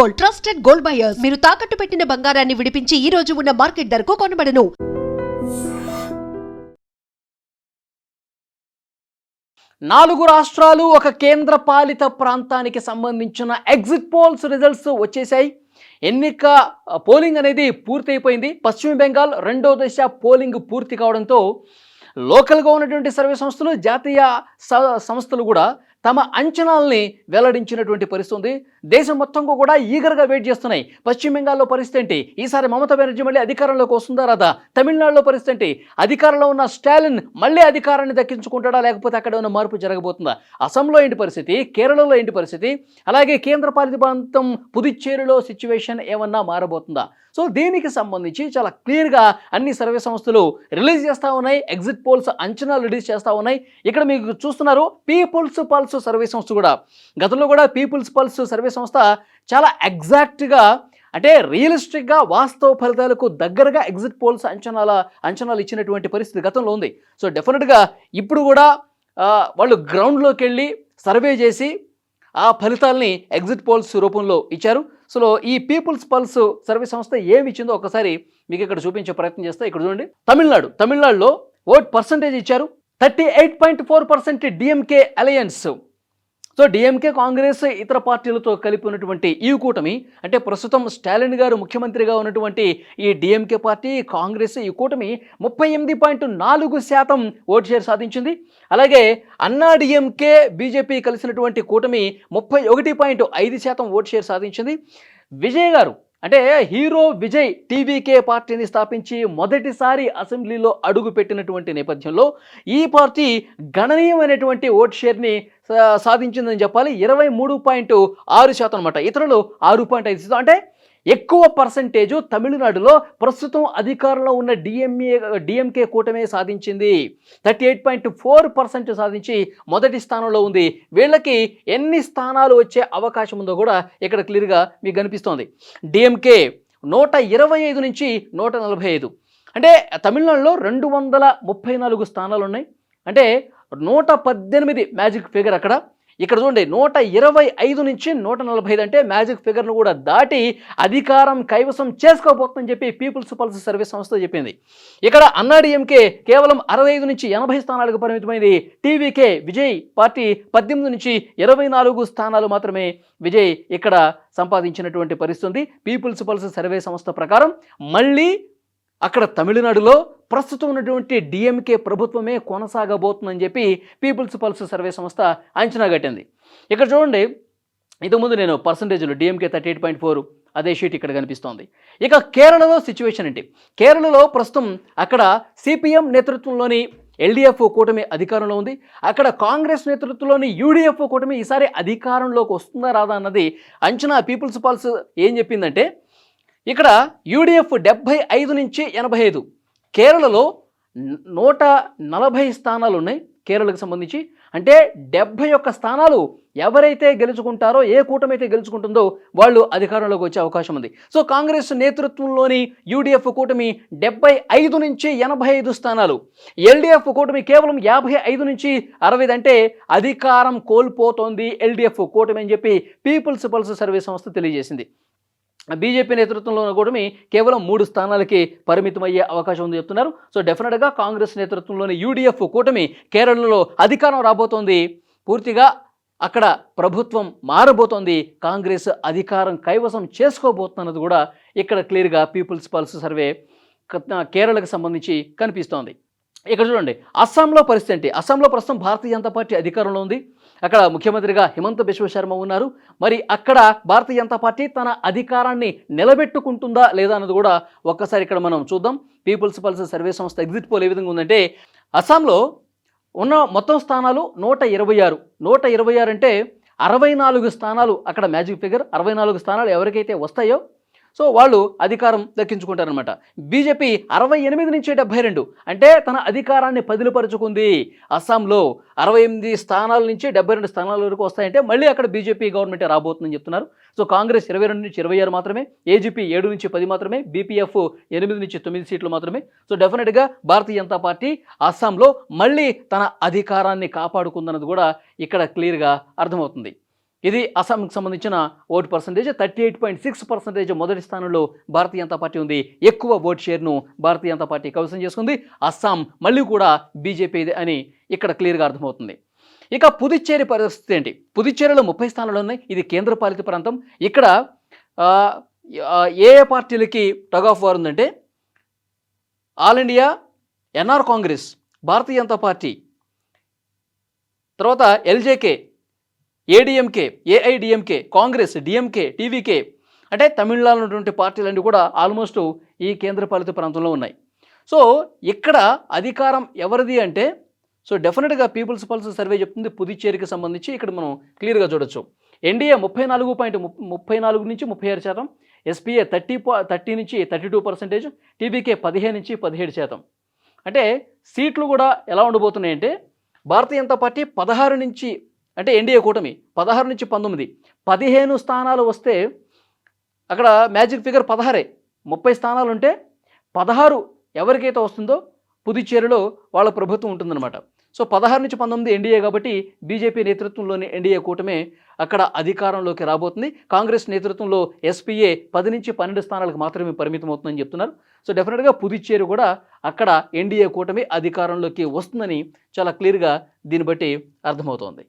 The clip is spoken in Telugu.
Gold, trusted gold buyers. మీరు తాకట్టు పెట్టిన బంగారాన్ని విడిపించి ఈ రోజు ఉన్న మార్కెట్ ధరకు కొనబడను. 4 రాష్ట్రాలు ఒక కేంద్ర పాలిత ప్రాంతానికి సంబంధించిన ఎగ్జిట్ పోల్స్ రిజల్ట్స్ వచ్చేసాయి. ఎన్నిక పోలింగ్ అనేది పూర్తయిపోయింది. పశ్చిమ బెంగాల్ రెండో దశ పోలింగ్ పూర్తి కావడంతో లోకల్గా ఉన్నటువంటి సర్వే సంస్థలు, జాతీయ సంస్థలు కూడా తమ అంచనాలని వెల్లడించినటువంటి పరిస్థితి ఉంది. దేశం మొత్తంగా కూడా ఈగర్గా వెయిట్ చేస్తున్నాయి. పశ్చిమ బెంగాల్లో పరిస్థితి ఏంటి? ఈసారి మమతా బెనర్జీ మళ్ళీ అధికారంలోకి వస్తుందా రాదా? తమిళనాడులో పరిస్థితి ఏంటి? అధికారంలో ఉన్న స్టాలిన్ మళ్ళీ అధికారాన్ని దక్కించుకుంటాడా, లేకపోతే అక్కడ ఉన్న మార్పు జరగబోతుందా? అసోంలో ఏంటి పరిస్థితి? కేరళలో ఏంటి పరిస్థితి? అలాగే కేంద్ర పాలిత ప్రాంతం పుదుచ్చేరిలో సిచ్యువేషన్ ఏమన్నా మారబోతుందా? సో దీనికి సంబంధించి చాలా క్లియర్గా అన్ని సర్వే సంస్థలు రిలీజ్ చేస్తూ ఉన్నాయి. ఎగ్జిట్ పోల్స్ అంచనాలు రిలీజ్ చేస్తూ ఉన్నాయి. ఇక్కడ మీకు చూస్తున్నారు పీపుల్స్ పల్స్ సర్వే సంస్థ కూడా. గతంలో కూడా పీపుల్స్ పల్స్ సర్వే సంస్థ చాలా ఎగ్జాక్ట్గా, అంటే రియలిస్టిక్గా వాస్తవ ఫలితాలకు దగ్గరగా ఎగ్జిట్ పోల్స్ అంచనాలు ఇచ్చినటువంటి పరిస్థితి గతంలో ఉంది. సో డెఫినెట్గా ఇప్పుడు కూడా వాళ్ళు గ్రౌండ్లోకి వెళ్ళి సర్వే చేసి ఆ ఫలితాలని ఎగ్జిట్ పోల్స్ రూపంలో ఇచ్చారు. సో ఈ పీపుల్స్ పల్స్ సర్వే సంస్థ ఏమి ఇచ్చిందో ఒకసారి మీకు ఇక్కడ చూపించే ప్రయత్నం చేస్తే, ఇక్కడ చూడండి. తమిళనాడులో ఓట్ పర్సంటేజ్ ఇచ్చారు 38.4% DMK alliance. So DMK, Congress, ఇతర పార్టీలతో కలిపి ఉన్నటువంటి ఈ కూటమి, అంటే ప్రస్తుతం స్టాలిన్ గారు ముఖ్యమంత్రిగా ఉన్నటువంటి ఈ డిఎంకే పార్టీ, కాంగ్రెస్, ఈ కూటమి 38.4% ఓటు షేర్ సాధించింది. అలాగే అన్నా డిఎంకే, బీజేపీ కలిసినటువంటి కూటమి 31.5% ఓటు షేర్ సాధించింది. విజయ్ గారు, అంటే హీరో విజయ్ టీవీకే పార్టీని స్థాపించి మొదటిసారి అసెంబ్లీలో అడుగు పెట్టినటువంటి నేపథ్యంలో ఈ పార్టీ గణనీయమైనటువంటి ఓట్ షేర్ని సాధించిందని చెప్పాలి. 23.6% అనమాట. ఇతరులు 6.5%. అంటే ఎక్కువ పర్సంటేజు తమిళనాడులో ప్రస్తుతం అధికారంలో ఉన్న డిఎంకే కూటమే సాధించింది. 38.4% సాధించి మొదటి స్థానంలో ఉంది. వీళ్ళకి ఎన్ని స్థానాలు వచ్చే అవకాశం ఉందో కూడా ఇక్కడ క్లియర్గా మీకు కనిపిస్తోంది. డిఎంకే 125 నుంచి 145. అంటే తమిళనాడులో 234 స్థానాలు ఉన్నాయి. అంటే 118 మ్యాజిక్ ఫిగర్ అక్కడ. ఇక్కడ చూడండి 125 నుంచి 145, అంటే మ్యాజిక్ ఫిగర్ను కూడా దాటి అధికారం కైవసం చేసుకోబోతుందని చెప్పి పీపుల్స్ పల్స్ సర్వే సంస్థ చెప్పింది. ఇక్కడ అన్నాడీఎంకే కేవలం 65 నుంచి 80 స్థానాలకు పరిమితమైంది. టీవీకే విజయ్ పార్టీ 18 నుంచి 24 స్థానాలు మాత్రమే విజయ్ ఇక్కడ సంపాదించినటువంటి పరిస్థితి. పీపుల్స్ పల్స్ సర్వే సంస్థ ప్రకారం మళ్ళీ అక్కడ తమిళనాడులో ప్రస్తుతం ఉన్నటువంటి డిఎంకే ప్రభుత్వమే కొనసాగబోతుందని చెప్పి పీపుల్స్ పల్స్ సర్వే సంస్థ అంచనా కట్టింది. ఇక్కడ చూడండి, ఇంతకుముందు నేను పర్సంటేజ్లో డిఎంకే 38.4 అదే షీట్ ఇక్కడ కనిపిస్తోంది. ఇక కేరళలో సిచ్యువేషన్ ఏంటి? కేరళలో ప్రస్తుతం అక్కడ సిపిఎం నేతృత్వంలోని ఎల్డీఎఫ్ కూటమి అధికారంలో ఉంది. అక్కడ కాంగ్రెస్ నేతృత్వంలోని యూడీఎఫ్ కూటమి ఈసారి అధికారంలోకి వస్తుందా రాదా అన్నది అంచనా పీపుల్స్ పల్స్ ఏం చెప్పిందంటే, ఇక్కడ యూడీఎఫ్ 75 నుంచి 85, కేరళలో 140 స్థానాలు ఉన్నాయి కేరళకు సంబంధించి. అంటే 71 స్థానాలు ఎవరైతే గెలుచుకుంటారో, ఏ కూటమి అయితే గెలుచుకుంటుందో వాళ్ళు అధికారంలోకి వచ్చే అవకాశం ఉంది. సో కాంగ్రెస్ నేతృత్వంలోని యూడీఎఫ్ కూటమి 75 నుంచి 85 స్థానాలు, ఎల్డీఎఫ్ కూటమి కేవలం 55 నుంచి 60, అంటే అధికారం కోల్పోతోంది ఎల్డీఎఫ్ కూటమి అని చెప్పి పీపుల్స్ పల్స్ సర్వే సంస్థ తెలియజేసింది. బీజేపీ నేతృత్వంలో ఉన్న కూటమి కేవలం 3 స్థానాలకి పరిమితమయ్యే అవకాశం ఉంది చెప్తున్నారు. సో డెఫినెట్గా కాంగ్రెస్ నేతృత్వంలోని యూడీఎఫ్ కూటమి కేరళలో అధికారం రాబోతోంది. పూర్తిగా అక్కడ ప్రభుత్వం మారబోతోంది. కాంగ్రెస్ అధికారం కైవసం చేసుకోబోతున్నది కూడా ఇక్కడ క్లియర్గా పీపుల్స్ పల్స్ సర్వే కేరళకు సంబంధించి కనిపిస్తోంది. ఇక్కడ చూడండి, అస్సాంలో పరిస్థితి ఏంటి? అస్సాంలో ప్రస్తుతం భారతీయ జనతా పార్టీ అధికారంలో ఉంది. అక్కడ ముఖ్యమంత్రిగా హిమంత బిశ్వ శర్మ ఉన్నారు. మరి అక్కడ భారతీయ జనతా పార్టీ తన అధికారాన్ని నిలబెట్టుకుంటుందా లేదా అన్నది కూడా ఒక్కసారి ఇక్కడ మనం చూద్దాం. పీపుల్స్ పల్స్ సర్వే సంస్థ ఎగ్జిట్ పోల్ ఏ విధంగా ఉందంటే, అస్సాంలో ఉన్న మొత్తం స్థానాలు 126 అంటే 64 స్థానాలు అక్కడ మ్యాజిక్ ఫిగర్. 64 స్థానాలు ఎవరికైతే వస్తాయో సో వాళ్ళు అధికారం దక్కించుకుంటారనమాట. బీజేపీ 68 నుంచి 72, అంటే తన అధికారాన్ని పదిలపరుచుకుంది. అస్సాంలో 68 స్థానాల నుంచి 72 స్థానాల వరకు వస్తాయంటే మళ్ళీ అక్కడ బీజేపీ గవర్నమెంట్ రాబోతుందని చెప్తున్నారు. సో కాంగ్రెస్ 22 నుంచి 26 మాత్రమే, ఏజీపీ 7 నుంచి 10 మాత్రమే, బీపీఎఫ్ 8 నుంచి 9 సీట్లు మాత్రమే. సో డెఫినెట్గా భారతీయ జనతా పార్టీ అస్సాంలో మళ్ళీ తన అధికారాన్ని కాపాడుకుందన్నది కూడా ఇక్కడ క్లియర్గా అర్థమవుతుంది. ఇది అస్సాంకి సంబంధించిన ఓటు పర్సంటేజ్. 38.6% మొదటి స్థానంలో భారతీయ జనతా పార్టీ ఉంది. ఎక్కువ ఓట్ షేర్ను భారతీయ జనతా పార్టీ కైవసం చేసుకుంది. అస్సాం మళ్ళీ కూడా బీజేపీది అని ఇక్కడ క్లియర్గా అర్థమవుతుంది. ఇక పుదుచ్చేరి పరిస్థితి ఏంటి? పుదుచ్చేరిలో 30 స్థానాలు ఉన్నాయి. ఇది కేంద్రపాలిత ప్రాంతం. ఇక్కడ ఏ పార్టీలకి టగ్ ఆఫ్ వార్ ఉందంటే All India, NR Congress, Bharatiya Janata party, తర్వాత LJK, ADMK, AIADMK, Congress, DMK, TVK, అంటే తమిళనాడులో ఉన్నటువంటి పార్టీలన్నీ కూడా ఆల్మోస్ట్ ఈ కేంద్రపాలిత ప్రాంతంలో ఉన్నాయి. సో ఇక్కడ అధికారం ఎవరిది అంటే డెఫినెట్గా పీపుల్స్ పల్స్ సర్వే చెప్తుంది పుదుచ్చేరికి సంబంధించి. ఇక్కడ మనం క్లియర్గా చూడొచ్చు. ఎన్డీఏ 34.34 నుంచి 36%, ఎస్పీఏ 30 నుంచి 32%, టీబీకే 15 నుంచి 17%. అంటే సీట్లు కూడా ఎలా ఉండబోతున్నాయంటే భారతీయ జనతా పార్టీ 16 నుంచి, అంటే ఎన్డీఏ కూటమి 16 నుంచి 19, 15 స్థానాలు వస్తే అక్కడ మ్యాజిక్ ఫిగర్ 16. 30 స్థానాలు ఉంటే 16 ఎవరికైతే వస్తుందో పుదుచ్చేరిలో వాళ్ళ ప్రభుత్వం ఉంటుందన్నమాట. 16 నుంచి 19 ఎన్డీఏ కాబట్టి బీజేపీ నేతృత్వంలోని ఎన్డీఏ కూటమే అక్కడ అధికారంలోకి రాబోతుంది. కాంగ్రెస్ నేతృత్వంలో ఎస్పీఏ 10 నుంచి 12 స్థానాలకు మాత్రమే పరిమితం అవుతుందని చెప్తున్నారు. డెఫినెట్గా పుదుచ్చేరి కూడా అక్కడ ఎన్డీఏ కూటమి అధికారంలోకి వస్తుందని చాలా క్లియర్గా దీన్ని బట్టి అర్థమవుతోంది.